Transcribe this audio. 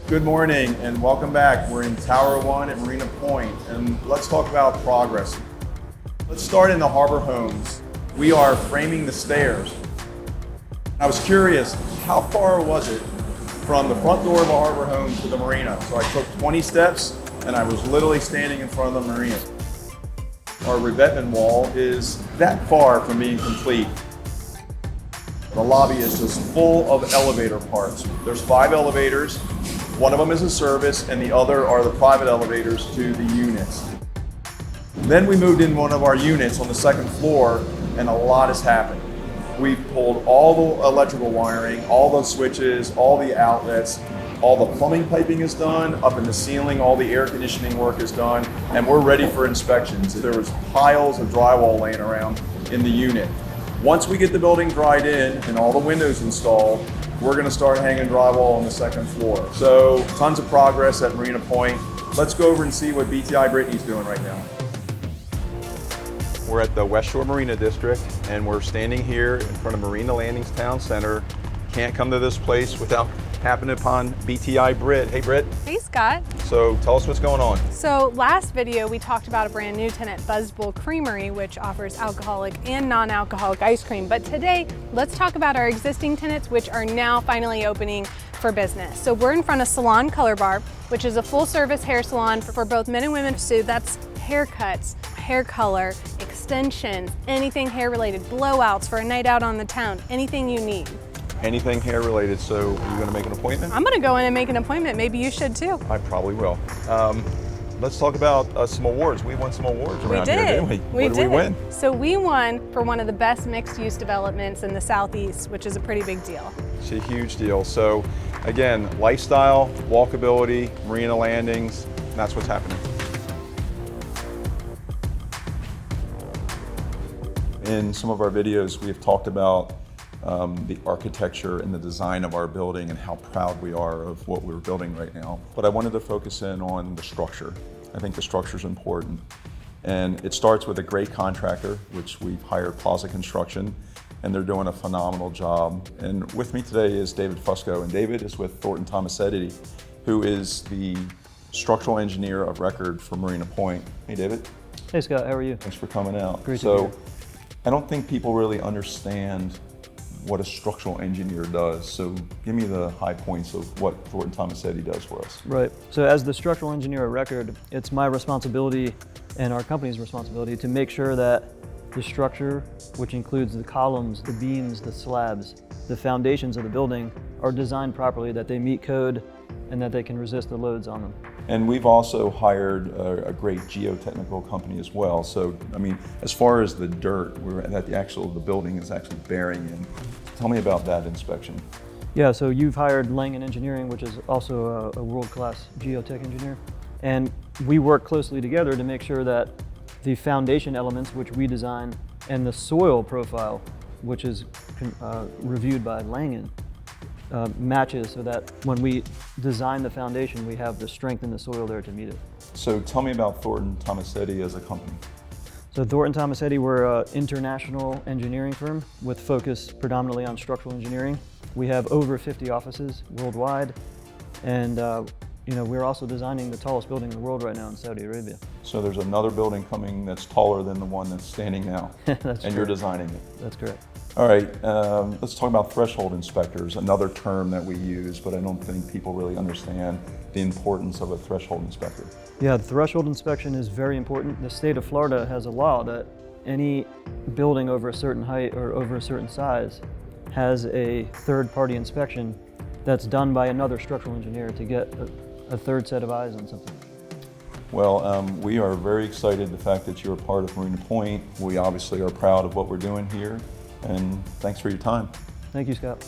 Good morning and welcome back. We're in Tower 1 at Marina Pointe, and let's talk about progress. Let's start in the harbor homes. We are framing the stairs. I was curious, how far was it from the front door of a harbor home to the marina? So I took 20 steps and I was literally standing in front of the marina. Our revetment wall is that far from being complete. The lobby is just full of elevator parts. There's 5 elevators. One of them is a service and the other are the private elevators to the units. Then we moved in one of our units on the second floor and a lot has happened. We've pulled all the electrical wiring, all the switches, all the outlets, all the plumbing piping is done, up in the ceiling, all the air conditioning work is done, and we're ready for inspections. There was piles of drywall laying around in the unit. Once we get the building dried in and all the windows installed, we're going to start hanging drywall on the second floor. So tons of progress at Marina Pointe. Let's go over and see what BTI Britney's doing right now. We're at the Westshore Marina District and we're standing here in front of Marina Landings Town Center. Can't come to this place without happening upon BTI Brit. Hey Brit. Hey Scott. So tell us what's going on. So last video we talked about a brand new tenant, Buzzbowl Creamery, which offers alcoholic and non-alcoholic ice cream. But today, let's talk about our existing tenants, which are now finally opening for business. So we're in front of Salon Color Bar, which is a full service hair salon for both men and women. So that's haircuts, hair color, extensions, anything hair related, blowouts for a night out on the town, anything you need. Anything hair related, so you're going to make an appointment? I'm going to go in and make an appointment. Maybe you should too. I probably will. Let's talk about some awards. We won some awards around here, didn't we? What did we win? So we won for one of the best mixed-use developments in the Southeast, which is a pretty big deal. It's a huge deal. So again, lifestyle, walkability, Marina Landings, that's what's happening. In some of our videos, we have talked about the architecture and the design of our building and how proud we are of what we're building right now. But I wanted to focus in on the structure. I think the structure is important. And it starts with a great contractor, which we've hired Plaza Construction, and they're doing a phenomenal job. And with me today is David Fusco, and David is with Thornton Tomasetti, who is the structural engineer of record for Marina Pointe. Hey David. Hey Scott, how are you? Thanks for coming out. Great to be here. I don't think people really understand what a structural engineer does. So give me the high points of what Thornton Tomasetti does for us. Right. So as the structural engineer of record, it's my responsibility and our company's responsibility to make sure that the structure, which includes the columns, the beams, the slabs, the foundations of the building, are designed properly, that they meet code and that they can resist the loads on them. And we've also hired a great geotechnical company as well. So, I mean, as far as the dirt, the building is actually bearing in. Tell me about that inspection. Yeah, so you've hired Langen Engineering, which is also a world-class geotech engineer. And we work closely together to make sure that the foundation elements, which we design, and the soil profile, which is reviewed by Langen, matches, so that when we design the foundation, we have the strength in the soil there to meet it. So tell me about Thornton Tomasetti as a company. So Thornton Tomasetti, we're an international engineering firm with focus predominantly on structural engineering. We have over 50 offices worldwide, and we're also designing the tallest building in the world right now in Saudi Arabia. So there's another building coming that's taller than the one that's standing now, and correct. You're designing it. That's correct. All right, let's talk about threshold inspectors, another term that we use, but I don't think people really understand the importance of a threshold inspector. Yeah, the threshold inspection is very important. The state of Florida has a law that any building over a certain height or over a certain size has a third-party inspection that's done by another structural engineer to get a third set of eyes on something. Well, we are very excited the fact that you're a part of Marina Pointe. We obviously are proud of what we're doing here, and thanks for your time. Thank you, Scott.